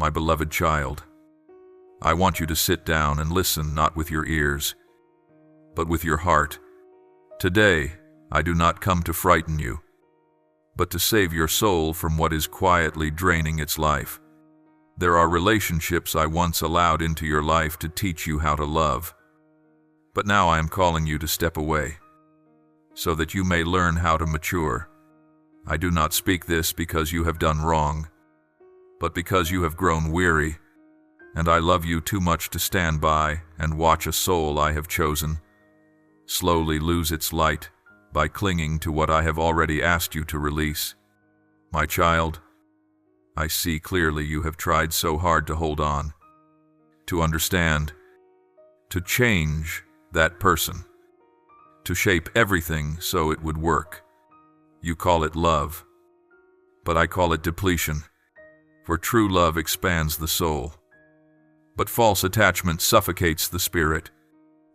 My beloved child, I want you to sit down and listen not with your ears, but with your heart. Today, I do not come to frighten you, but to save your soul from what is quietly draining its life. There are relationships I once allowed into your life to teach you how to love, but now I am calling you to step away, so that you may learn how to mature. I do not speak this because you have done wrong, but because you have grown weary, and I love you too much to stand by and watch a soul I have chosen slowly lose its light by clinging to what I have already asked you to release. My child, I see clearly you have tried so hard to hold on, to understand, to change that person, to shape everything so it would work. You call it love, but I call it depletion, for true love expands the soul, but false attachment suffocates the spirit.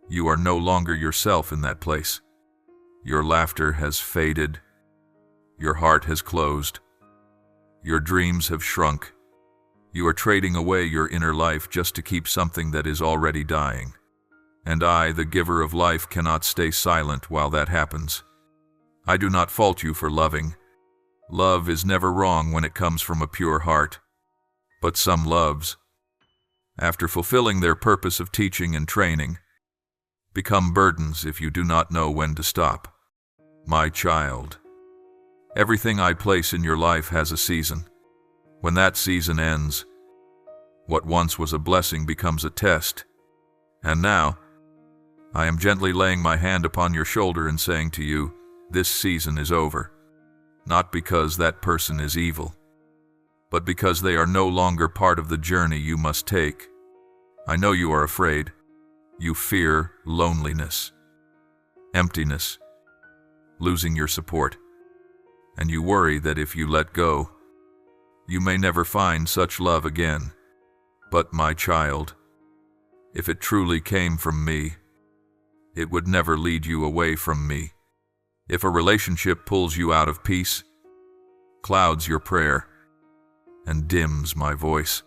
You are no longer yourself in that place. Your laughter has faded. Your heart has closed. Your dreams have shrunk. You are trading away your inner life just to keep something that is already dying. And I, the giver of life, cannot stay silent while that happens. I do not fault you for loving. Love is never wrong when it comes from a pure heart. But some loves, after fulfilling their purpose of teaching and training, become burdens if you do not know when to stop. My child, everything I place in your life has a season. When that season ends, what once was a blessing becomes a test. And now, I am gently laying my hand upon your shoulder and saying to you, this season is over. Not because that person is evil, but because they are no longer part of the journey you must take. I know you are afraid. You fear loneliness, emptiness, losing your support, and you worry that if you let go, you may never find such love again. But my child, if it truly came from me, it would never lead you away from me. If a relationship pulls you out of peace, clouds your prayer, and dims my voice,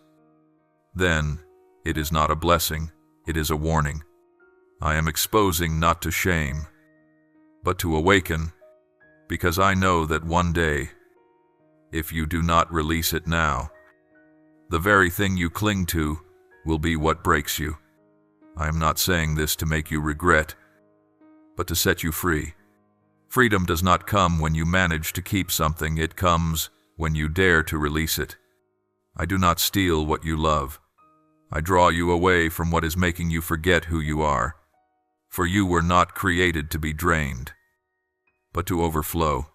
then it is not a blessing, it is a warning. I am exposing not to shame, but to awaken, because I know that one day, if you do not release it now, the very thing you cling to will be what breaks you. I am not saying this to make you regret, but to set you free. Freedom does not come when you manage to keep something, it comes when you dare to release it. I do not steal what you love. I draw you away from what is making you forget who you are. For you were not created to be drained, but to overflow.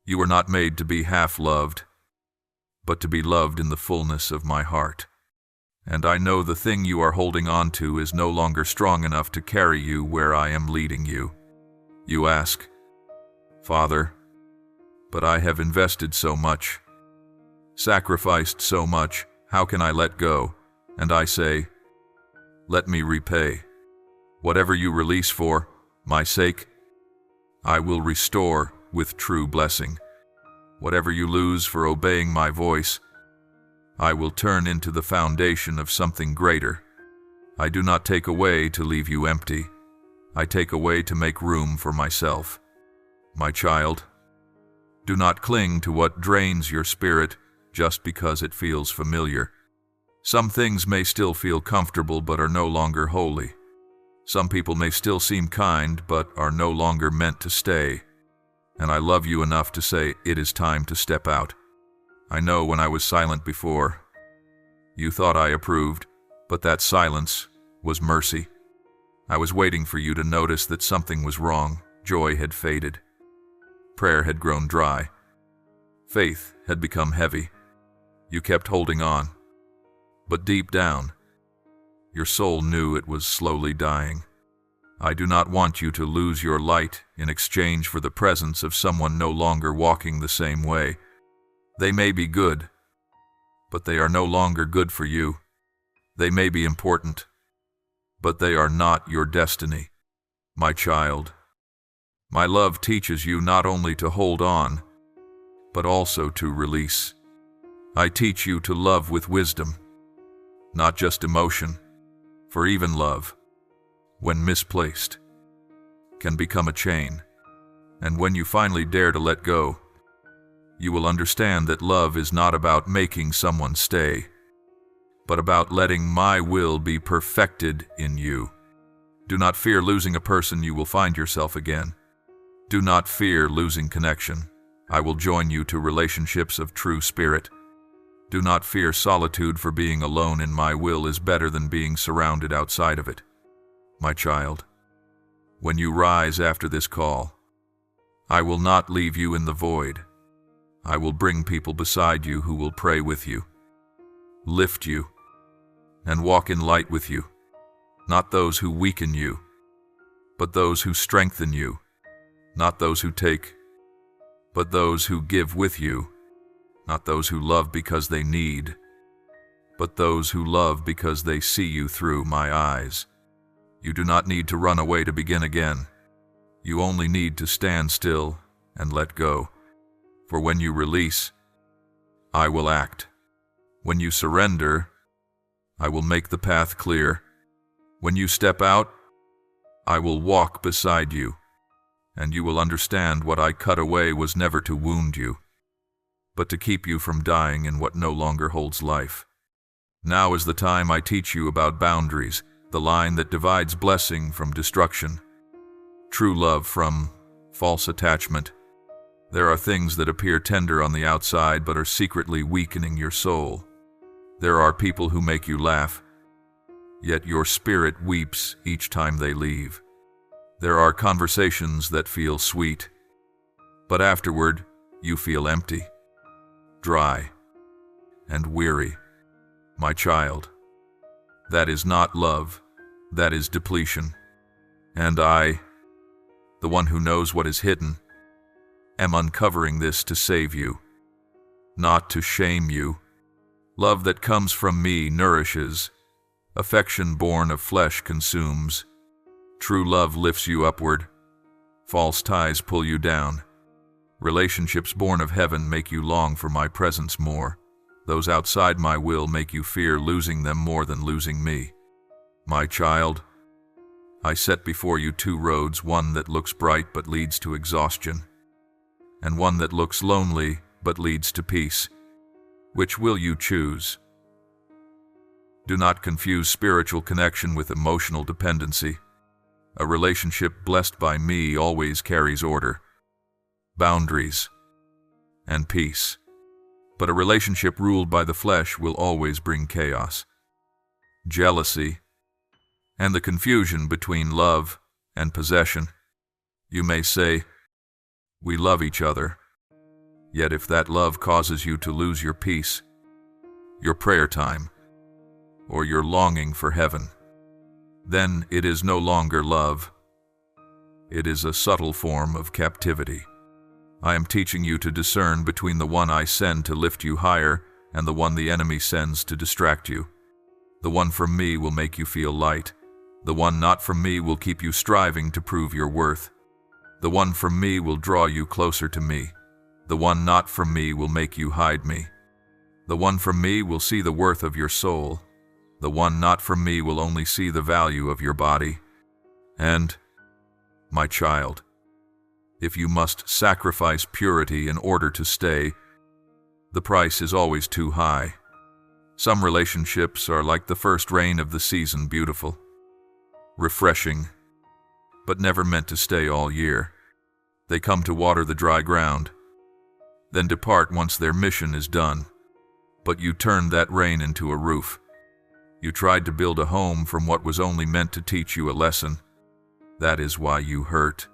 You were not made to be half-loved, but to be loved in the fullness of my heart. And I know the thing you are holding on to is no longer strong enough to carry you where I am leading you. You ask, Father, but I have invested so much, sacrificed so much, how can I let go? And I say, let me repay. Whatever you release for my sake, I will restore with true blessing. Whatever you lose for obeying my voice, I will turn into the foundation of something greater. I do not take away to leave you empty. I take away to make room for myself. My child, do not cling to what drains your spirit just because it feels familiar. Some things may still feel comfortable but are no longer holy. Some people may still seem kind but are no longer meant to stay. And I love you enough to say it is time to step out. I know when I was silent before, you thought I approved, but that silence was mercy. I was waiting for you to notice that something was wrong. Joy had faded. Prayer had grown dry. Faith had become heavy. You kept holding on. But deep down, your soul knew it was slowly dying. I do not want you to lose your light in exchange for the presence of someone no longer walking the same way. They may be good, but they are no longer good for you. They may be important, but they are not your destiny. My child, my love teaches you not only to hold on, but also to release. I teach you to love with wisdom, not just emotion, for even love, when misplaced, can become a chain. And when you finally dare to let go, you will understand that love is not about making someone stay, but about letting my will be perfected in you. Do not fear losing a person, you will find yourself again. Do not fear losing connection. I will join you to relationships of true spirit. Do not fear solitude, for being alone in my will is better than being surrounded outside of it. My child, when you rise after this call, I will not leave you in the void. I will bring people beside you who will pray with you, lift you, and walk in light with you. Not those who weaken you, but those who strengthen you. Not those who take, but those who give with you. Not those who love because they need, but those who love because they see you through my eyes. You do not need to run away to begin again. You only need to stand still and let go. For when you release, I will act. When you surrender, I will make the path clear. When you step out, I will walk beside you, and you will understand what I cut away was never to wound you, but to keep you from dying in what no longer holds life. Now is the time I teach you about boundaries, the line that divides blessing from destruction, true love from false attachment. There are things that appear tender on the outside but are secretly weakening your soul. There are people who make you laugh, yet your spirit weeps each time they leave. There are conversations that feel sweet, but afterward you feel empty, dry, and weary. My child, that is not love, that is depletion. And I, the one who knows what is hidden, am uncovering this to save you, not to shame you. Love that comes from me nourishes. Affection born of flesh consumes. True love lifts you upward. False ties pull you down. Relationships born of heaven make you long for my presence more. Those outside my will make you fear losing them more than losing me. My child, I set before you two roads, one that looks bright but leads to exhaustion, and one that looks lonely but leads to peace. Which will you choose? Do not confuse spiritual connection with emotional dependency. A relationship blessed by me always carries order, boundaries, and peace. But a relationship ruled by the flesh will always bring chaos, jealousy, and the confusion between love and possession. You may say, we love each other. Yet if that love causes you to lose your peace, your prayer time, or your longing for heaven, then it is no longer love. It is a subtle form of captivity. I am teaching you to discern between the one I send to lift you higher and the one the enemy sends to distract you. The one from me will make you feel light. The one not from me will keep you striving to prove your worth. The one from me will draw you closer to me. The one not from me will make you hide me. The one from me will see the worth of your soul. The one not from me will only see the value of your body. And, my child, if you must sacrifice purity in order to stay, the price is always too high. Some relationships are like the first rain of the season, beautiful, refreshing, but never meant to stay all year. They come to water the dry ground, then depart once their mission is done. But you turned that rain into a roof. You tried to build a home from what was only meant to teach you a lesson. That is why you hurt.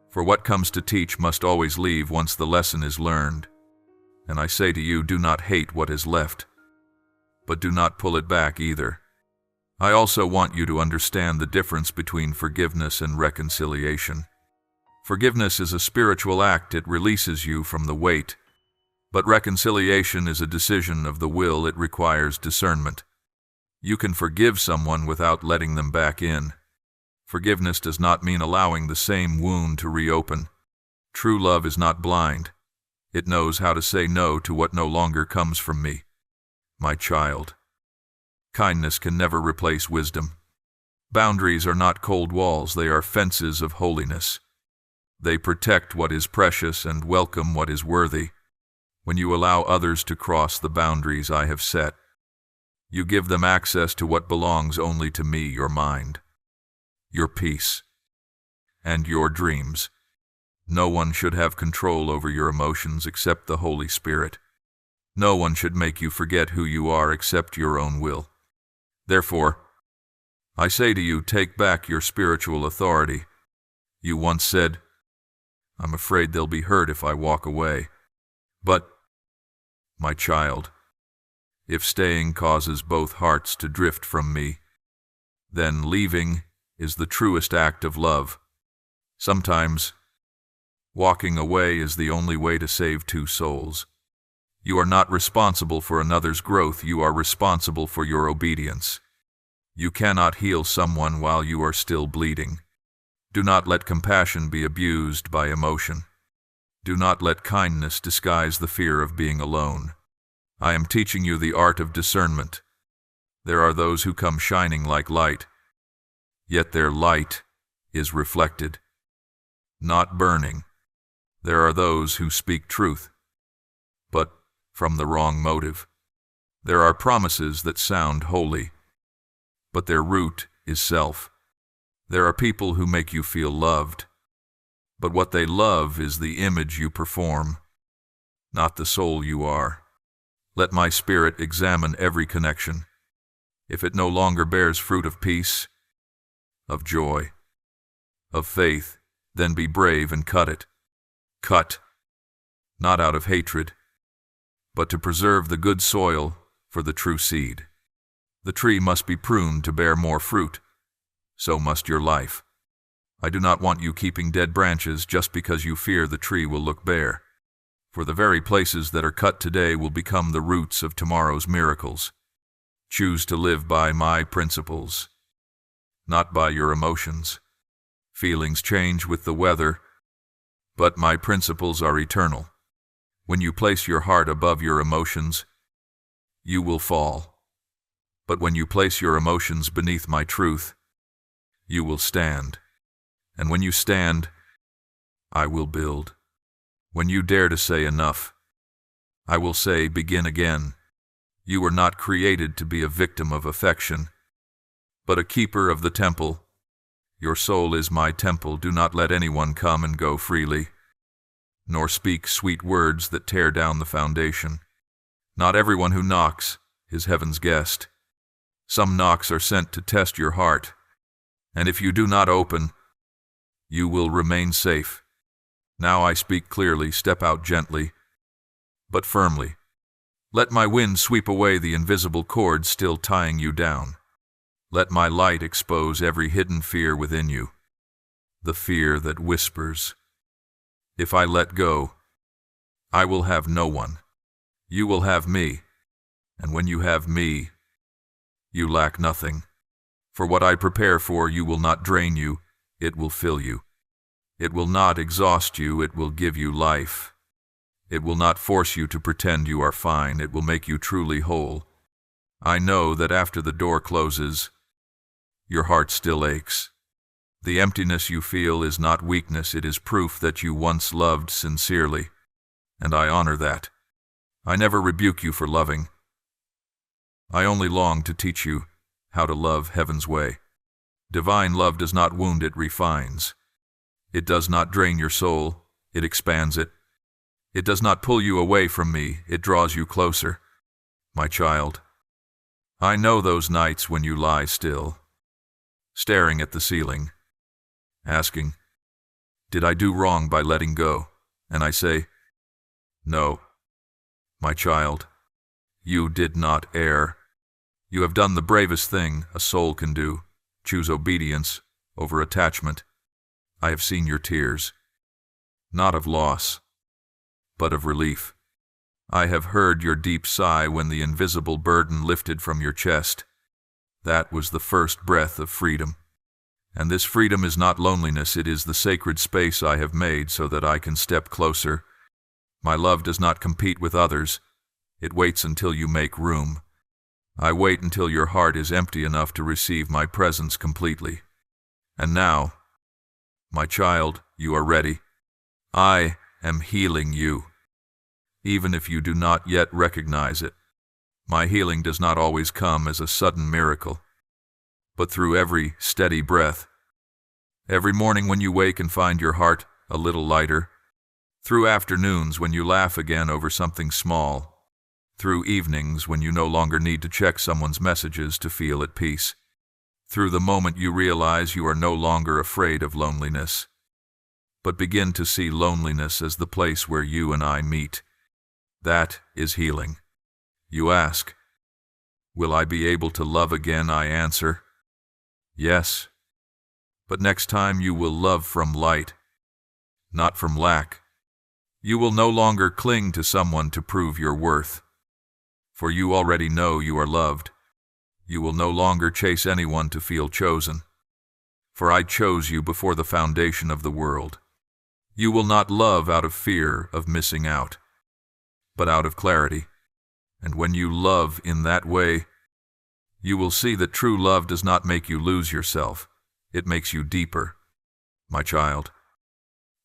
For what comes to teach must always leave once the lesson is learned. And I say to you, do not hate what is left, but do not pull it back either. I also want you to understand the difference between forgiveness and reconciliation. Forgiveness is a spiritual act, it releases you from the weight. But reconciliation is a decision of the will, it requires discernment. You can forgive someone without letting them back in. Forgiveness does not mean allowing the same wound to reopen. True love is not blind. It knows how to say no to what no longer comes from me. My child, Kindness can never replace wisdom. Boundaries are not cold walls, they are fences of holiness. They protect what is precious and welcome what is worthy. When you allow others to cross the boundaries I have set, you give them access to what belongs only to me, your mind, your peace, and your dreams. No one should have control over your emotions except the Holy Spirit. No one should make you forget who you are except your own will. Therefore, I say to you, take back your spiritual authority. You once said, I'm afraid they'll be hurt if I walk away. But, my child, if staying causes both hearts to drift from me, then leaving is the truest act of love. Sometimes, walking away is the only way to save two souls. You are not responsible for another's growth, you are responsible for your obedience. You cannot heal someone while you are still bleeding. Do not let compassion be abused by emotion. Do not let kindness disguise the fear of being alone. I am teaching you the art of discernment. There are those who come shining like light, yet their light is reflected, not burning. There are those who speak truth, but from the wrong motive. There are promises that sound holy, but their root is self. There are people who make you feel loved, but what they love is the image you perform, not the soul you are. Let my spirit examine every connection. If it no longer bears fruit of peace, of joy, of faith, then be brave and cut it. Cut, not out of hatred, but to preserve the good soil for the true seed. The tree must be pruned to bear more fruit. So must your life. I do not want you keeping dead branches just because you fear the tree will look bare. For the very places that are cut today will become the roots of tomorrow's miracles. Choose to live by my principles, not by your emotions. Feelings change with the weather, but my principles are eternal. When you place your heart above your emotions, you will fall. But when you place your emotions beneath my truth, you will stand. And when you stand, I will build. When you dare to say enough, I will say begin again. You were not created to be a victim of affection, but a keeper of the temple. Your soul is my temple. Do not let anyone come and go freely, nor speak sweet words that tear down the foundation. Not everyone who knocks is heaven's guest. Some knocks are sent to test your heart, and if you do not open, you will remain safe. Now I speak clearly, step out gently, but firmly. Let my wind sweep away the invisible cords still tying you down. Let my light expose every hidden fear within you, the fear that whispers, if I let go, I will have no one. You will have me, and when you have me, you lack nothing. For what I prepare for you will not drain you, it will fill you. It will not exhaust you, it will give you life. It will not force you to pretend you are fine, it will make you truly whole. I know that after the door closes, your heart still aches. The emptiness you feel is not weakness, it is proof that you once loved sincerely, and I honor that. I never rebuke you for loving. I only long to teach you how to love heaven's way. Divine love does not wound, it refines. It does not drain your soul, it expands it. It does not pull you away from me, it draws you closer. My child, I know those nights when you lie still, staring at the ceiling, asking, did I do wrong by letting go? And I say, no, my child, you did not err. You have done the bravest thing a soul can do, choose obedience over attachment. I have seen your tears, not of loss, but of relief. I have heard your deep sigh when the invisible burden lifted from your chest. That was the first breath of freedom. And this freedom is not loneliness, it is the sacred space I have made so that I can step closer. My love does not compete with others. It waits until you make room. I wait until your heart is empty enough to receive my presence completely. And now, my child, you are ready. I am healing you, even if you do not yet recognize it. My healing does not always come as a sudden miracle, but through every steady breath. Every morning when you wake and find your heart a little lighter, through afternoons when you laugh again over something small, through evenings when you no longer need to check someone's messages to feel at peace, through the moment you realize you are no longer afraid of loneliness, but begin to see loneliness as the place where you and I meet. That is healing. You ask, will I be able to love again? I answer, yes. But next time you will love from light, not from lack. You will no longer cling to someone to prove your worth, for you already know you are loved. You will no longer chase anyone to feel chosen, for I chose you before the foundation of the world. You will not love out of fear of missing out, but out of clarity. And when you love in that way, you will see that true love does not make you lose yourself. It makes you deeper. My child,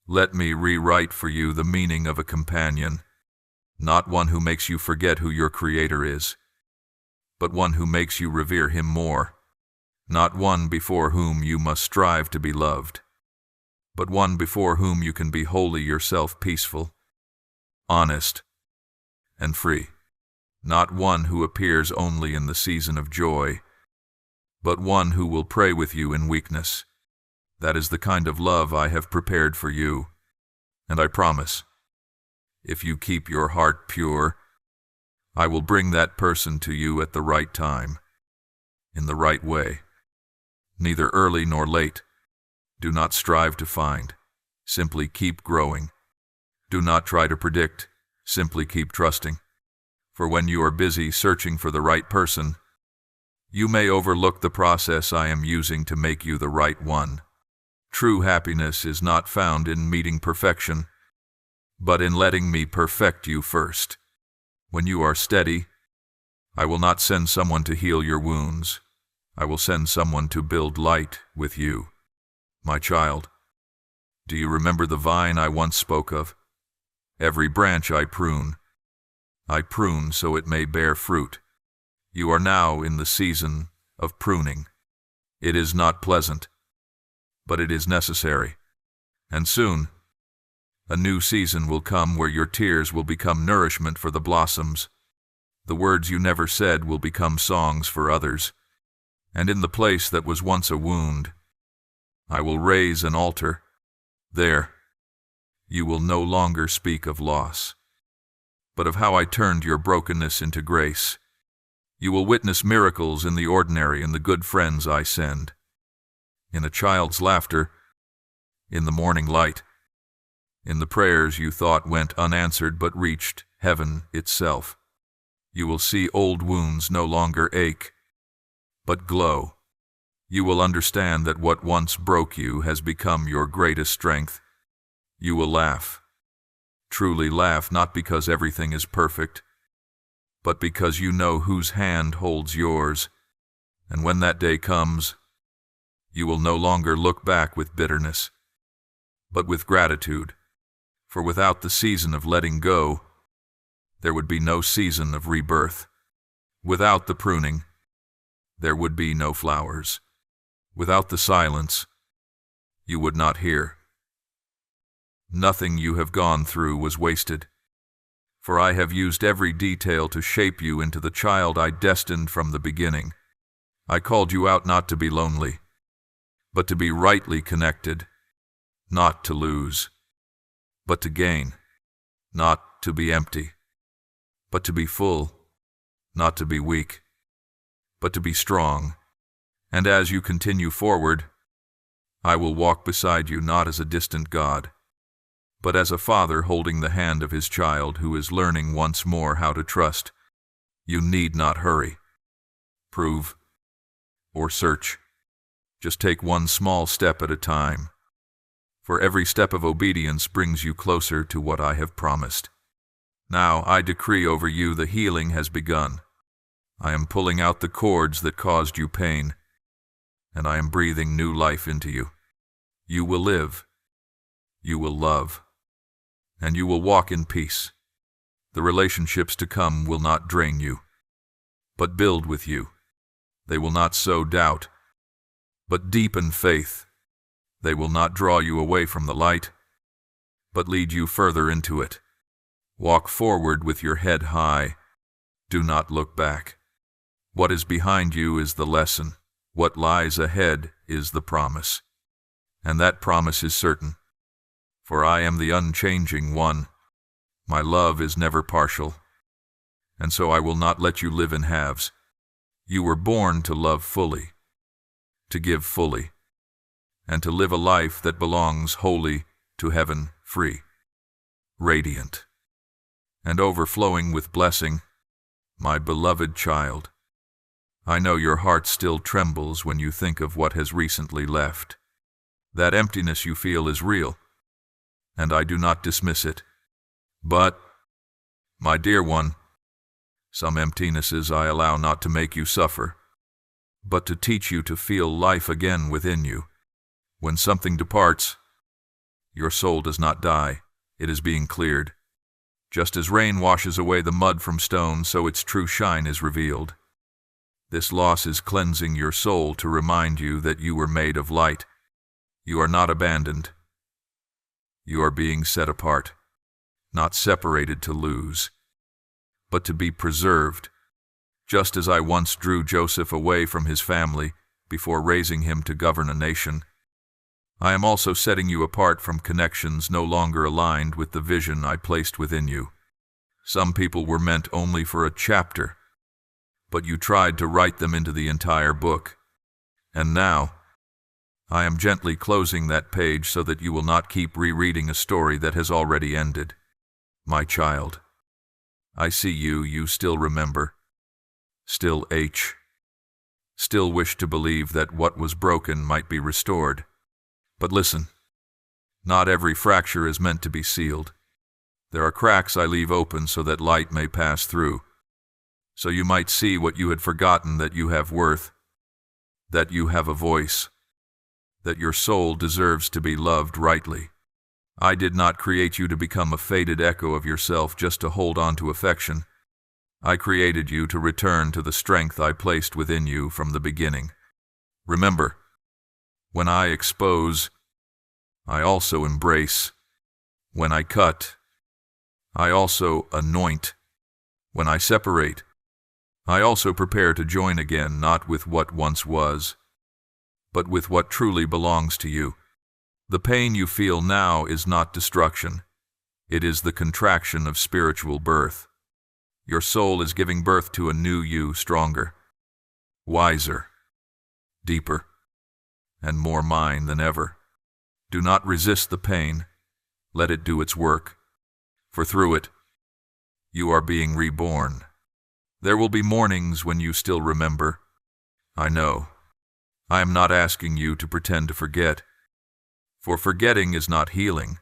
let me rewrite for you the meaning of a companion, not one who makes you forget who your Creator is, but one who makes you revere Him more, not one before whom you must strive to be loved, but one before whom you can be wholly yourself, peaceful, honest, and free. Not one who appears only in the season of joy, but one who will pray with you in weakness. That is the kind of love I have prepared for you, and I promise, if you keep your heart pure, I will bring that person to you at the right time, in the right way, neither early nor late. Do not strive to find, simply keep growing. Do not try to predict, simply keep trusting. For when you are busy searching for the right person, you may overlook the process I am using to make you the right one. True happiness is not found in meeting perfection, but in letting me perfect you first. When you are steady, I will not send someone to heal your wounds. I will send someone to build light with you. My child, do you remember the vine I once spoke of? Every branch I prune so it may bear fruit. You are now in the season of pruning. It is not pleasant, but it is necessary. And soon, a new season will come where your tears will become nourishment for the blossoms. The words you never said will become songs for others. And in the place that was once a wound, I will raise an altar. There, you will no longer speak of loss, but of how I turned your brokenness into grace. You will witness miracles in the ordinary and the good friends I send. In a child's laughter, in the morning light, in the prayers you thought went unanswered but reached heaven itself. You will see old wounds no longer ache, but glow. You will understand that what once broke you has become your greatest strength. You will laugh. Truly laugh, not because everything is perfect, but because you know whose hand holds yours. And when that day comes, you will no longer look back with bitterness, but with gratitude. For without the season of letting go, there would be no season of rebirth. Without the pruning, there would be no flowers. Without the silence, you would not hear. Nothing you have gone through was wasted, for I have used every detail to shape you into the child I destined from the beginning. I called you out not to be lonely, but to be rightly connected, not to lose, but to gain, not to be empty, but to be full, not to be weak, but to be strong. And as you continue forward, I will walk beside you not as a distant God, but as a father holding the hand of his child who is learning once more how to trust. You need not hurry, prove, or search. Just take one small step at a time, for every step of obedience brings you closer to what I have promised. Now I decree over you the healing has begun. I am pulling out the cords that caused you pain, and I am breathing new life into you. You will live, you will love, and you will walk in peace. The relationships to come will not drain you, but build with you. They will not sow doubt, but deepen faith. They will not draw you away from the light, but lead you further into it. Walk forward with your head high. Do not look back. What is behind you is the lesson. What lies ahead is the promise. And that promise is certain. For I am the unchanging one. My love is never partial. And so I will not let you live in halves. You were born to love fully, to give fully, and to live a life that belongs wholly to heaven, free, radiant, and overflowing with blessing. My beloved child, I know your heart still trembles when you think of what has recently left. That emptiness you feel is real, and I do not dismiss it. But, my dear one, some emptinesses I allow not to make you suffer, but to teach you to feel life again within you. When something departs, your soul does not die, it is being cleared. Just as rain washes away the mud from stone, so its true shine is revealed. This loss is cleansing your soul to remind you that you were made of light. You are not abandoned. You are being set apart, not separated to lose, but to be preserved, just as I once drew Joseph away from his family before raising him to govern a nation. I am also setting you apart from connections no longer aligned with the vision I placed within you. Some people were meant only for a chapter, but you tried to write them into the entire book. And now, I am gently closing that page so that you will not keep rereading a story that has already ended. My child, I see you still remember, still still wish to believe that what was broken might be restored. But listen, not every fracture is meant to be sealed. There are cracks I leave open so that light may pass through, so you might see what you had forgotten, that you have worth, that you have a voice, that your soul deserves to be loved rightly. I did not create you to become a faded echo of yourself just to hold on to affection. I created you to return to the strength I placed within you from the beginning. Remember, when I expose, I also embrace. When I cut, I also anoint. When I separate, I also prepare to join again, not with what once was, but with what truly belongs to you. The pain you feel now is not destruction. It is the contraction of spiritual birth. Your soul is giving birth to a new you, stronger, wiser, deeper, and more mine than ever. Do not resist the pain. Let it do its work, for through it, you are being reborn. There will be mornings when you still remember. I know. I am not asking you to pretend to forget. For forgetting is not healing.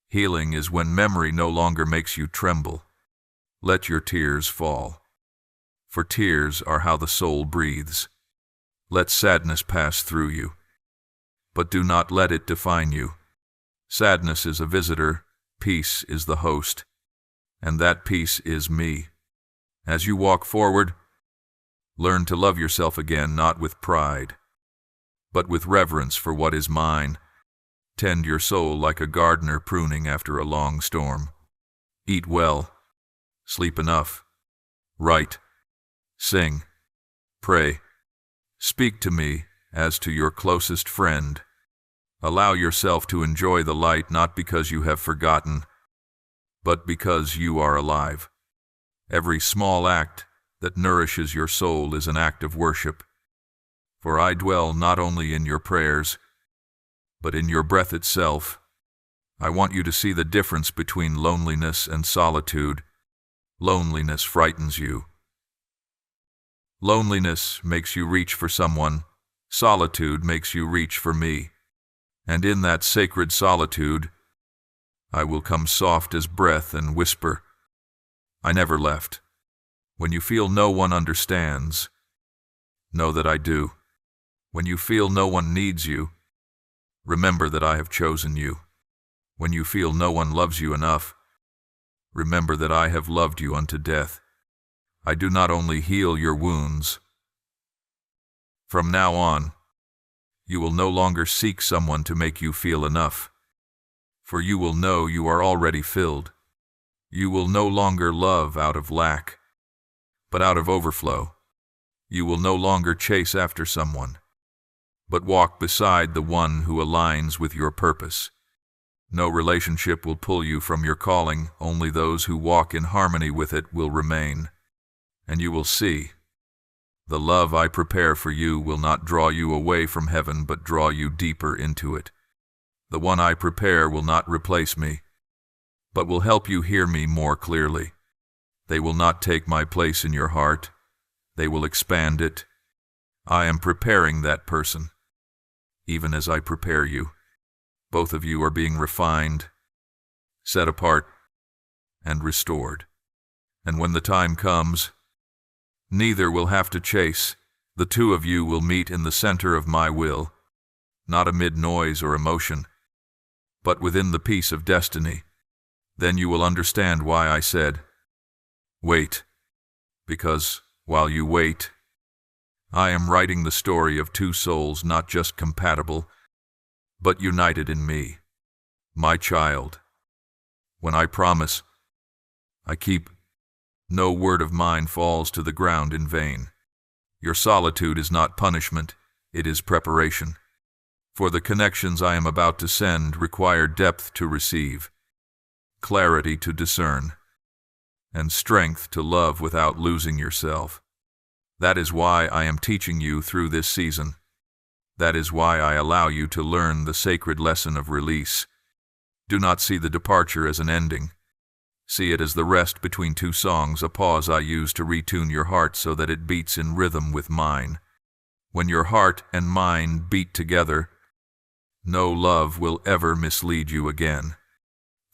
Healing is when memory no longer makes you tremble. Let your tears fall, for tears are how the soul breathes. Let sadness pass through you, but do not let it define you. Sadness is a visitor, peace is the host, and that peace is me. As you walk forward, learn to love yourself again, not with pride, but with reverence for what is mine. Tend your soul like a gardener pruning after a long storm. Eat well, sleep enough, write, sing, pray. Speak to me as to your closest friend. Allow yourself to enjoy the light, not because you have forgotten, but because you are alive. Every small act that nourishes your soul is an act of worship. For I dwell not only in your prayers, but in your breath itself. I want you to see the difference between loneliness and solitude. Loneliness frightens you. Loneliness makes you reach for someone. Solitude makes you reach for me. And in that sacred solitude, I will come soft as breath and whisper, I never left. When you feel no one understands, know that I do. When you feel no one needs you, remember that I have chosen you. When you feel no one loves you enough, remember that I have loved you unto death. I do not only heal your wounds. From now on, you will no longer seek someone to make you feel enough, for you will know you are already filled. You will no longer love out of lack, but out of overflow. You will no longer chase after someone, but walk beside the one who aligns with your purpose. No relationship will pull you from your calling, only those who walk in harmony with it will remain. And you will see, the love I prepare for you will not draw you away from heaven, but draw you deeper into it. The one I prepare will not replace me, but will help you hear me more clearly. They will not take my place in your heart. They will expand it. I am preparing that person, even as I prepare you. Both of you are being refined, set apart, and restored. And when the time comes, neither will have to chase. The two of you will meet in the center of my will, not amid noise or emotion, but within the peace of destiny. Then you will understand why I said, wait, because while you wait, I am writing the story of two souls not just compatible, but united in me, my child. When I promise, I keep. No word of mine falls to the ground in vain. Your solitude is not punishment, it is preparation. For the connections I am about to send require depth to receive, clarity to discern, and strength to love without losing yourself. That is why I am teaching you through this season. That is why I allow you to learn the sacred lesson of release. Do not see the departure as an ending. See it as the rest between two songs, a pause I use to retune your heart so that it beats in rhythm with mine. When your heart and mine beat together, no love will ever mislead you again.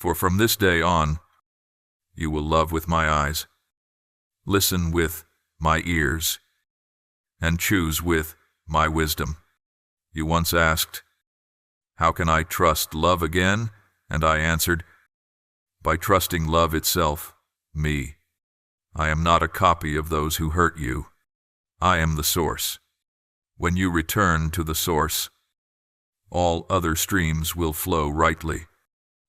For from this day on, you will love with my eyes, listen with my ears, and choose with my wisdom. You once asked, how can I trust love again? And I answered, by trusting love itself, me. I am not a copy of those who hurt you. I am the source. When you return to the source, all other streams will flow rightly.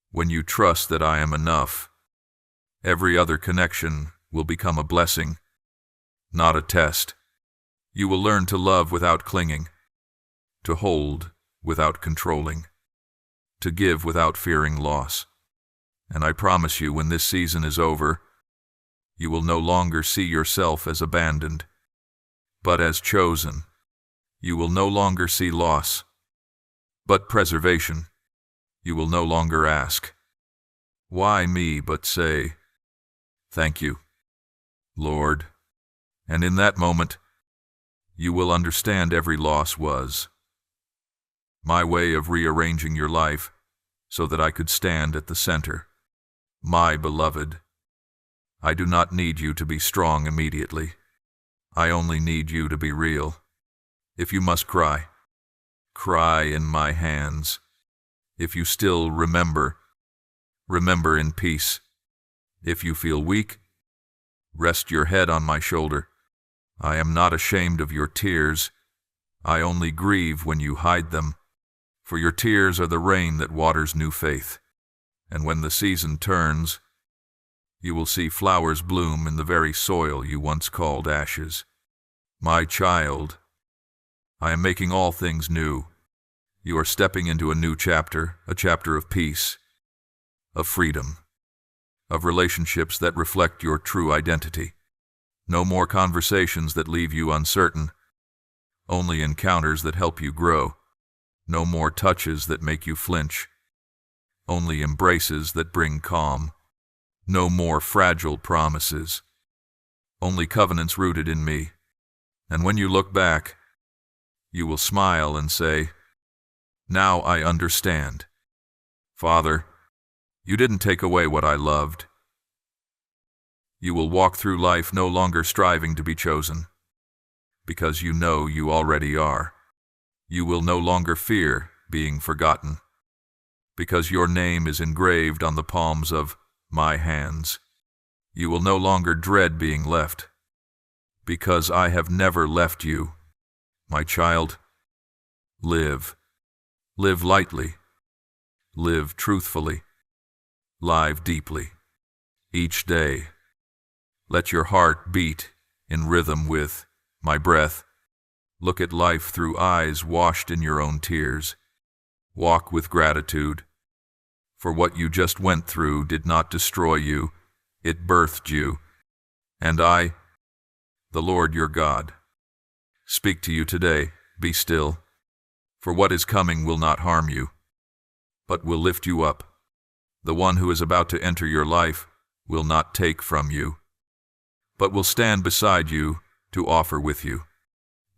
When you trust that I am enough, every other connection will become a blessing, not a test. You will learn to love without clinging, to hold without controlling, to give without fearing loss. And I promise you, when this season is over, you will no longer see yourself as abandoned, but as chosen. You will no longer see loss, but preservation. You will no longer ask, why me, but say, thank you, Lord. And in that moment, you will understand every loss was my way of rearranging your life so that I could stand at the center. My beloved, I do not need you to be strong immediately. I only need you to be real. If you must cry, cry in my hands. If you still remember, remember in peace. If you feel weak, rest your head on my shoulder. I am not ashamed of your tears. I only grieve when you hide them. For your tears are the rain that waters new faith. And when the season turns, you will see flowers bloom in the very soil you once called ashes. My child, I am making all things new. You are stepping into a new chapter, a chapter of peace, of freedom, of relationships that reflect your true identity. No more conversations that leave you uncertain, only encounters that help you grow. No more touches that make you flinch, only embraces that bring calm. No more fragile promises, only covenants rooted in me. And when you look back, you will smile and say, now I understand. Father, you didn't take away what I loved. You will walk through life no longer striving to be chosen, because you know you already are. You will no longer fear being forgotten, because your name is engraved on the palms of my hands. You will no longer dread being left, because I have never left you. My child, live. Live lightly. Live truthfully. Live deeply. Each day, let your heart beat in rhythm with my breath. Look at life through eyes washed in your own tears. Walk with gratitude, for what you just went through did not destroy you, it birthed you. And I, the Lord your God, speak to you today, be still, for what is coming will not harm you, but will lift you up. The one who is about to enter your life will not take from you, but will stand beside you to offer with you.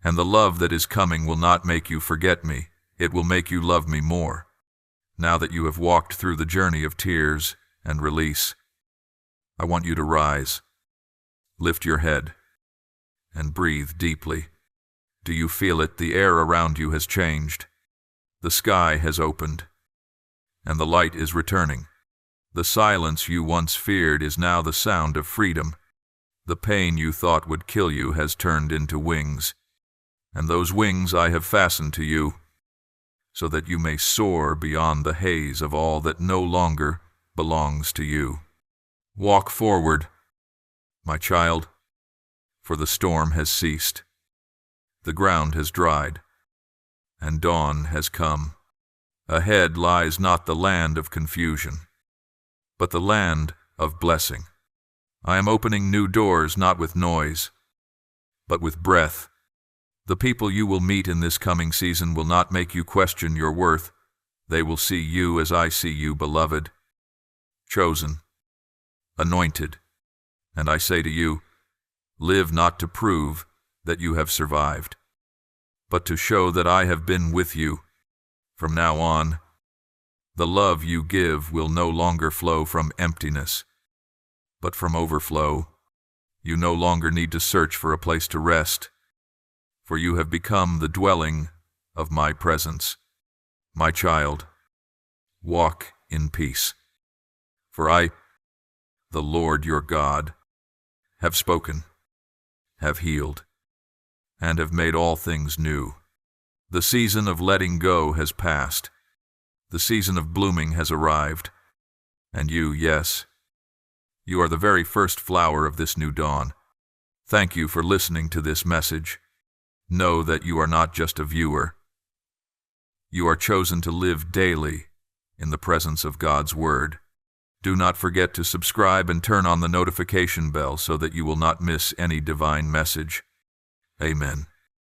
And the love that is coming will not make you forget me, it will make you love me more. Now that you have walked through the journey of tears and release, I want you to rise, lift your head, and breathe deeply. Do you feel it? The air around you has changed. The sky has opened, and the light is returning. The silence you once feared is now the sound of freedom. The pain you thought would kill you has turned into wings, and those wings I have fastened to you, so that you may soar beyond the haze of all that no longer belongs to you. Walk forward, my child, for the storm has ceased. The ground has dried, and dawn has come. Ahead lies not the land of confusion, but the land of blessing. I am opening new doors not with noise, but with breath. The people you will meet in this coming season will not make you question your worth. They will see you as I see you, beloved, chosen, anointed. And I say to you, live not to prove that you have survived, but to show that I have been with you. From now on, the love you give will no longer flow from emptiness, but from overflow. You no longer need to search for a place to rest, for you have become the dwelling of my presence. My child, walk in peace, for I, the Lord your God, have spoken, have healed, and have made all things new. The season of letting go has passed. The season of blooming has arrived. And you, yes, you are the very first flower of this new dawn. Thank you for listening to this message. Know that you are not just a viewer. You are chosen to live daily in the presence of God's Word. Do not forget to subscribe and turn on the notification bell so that you will not miss any divine message. Amen.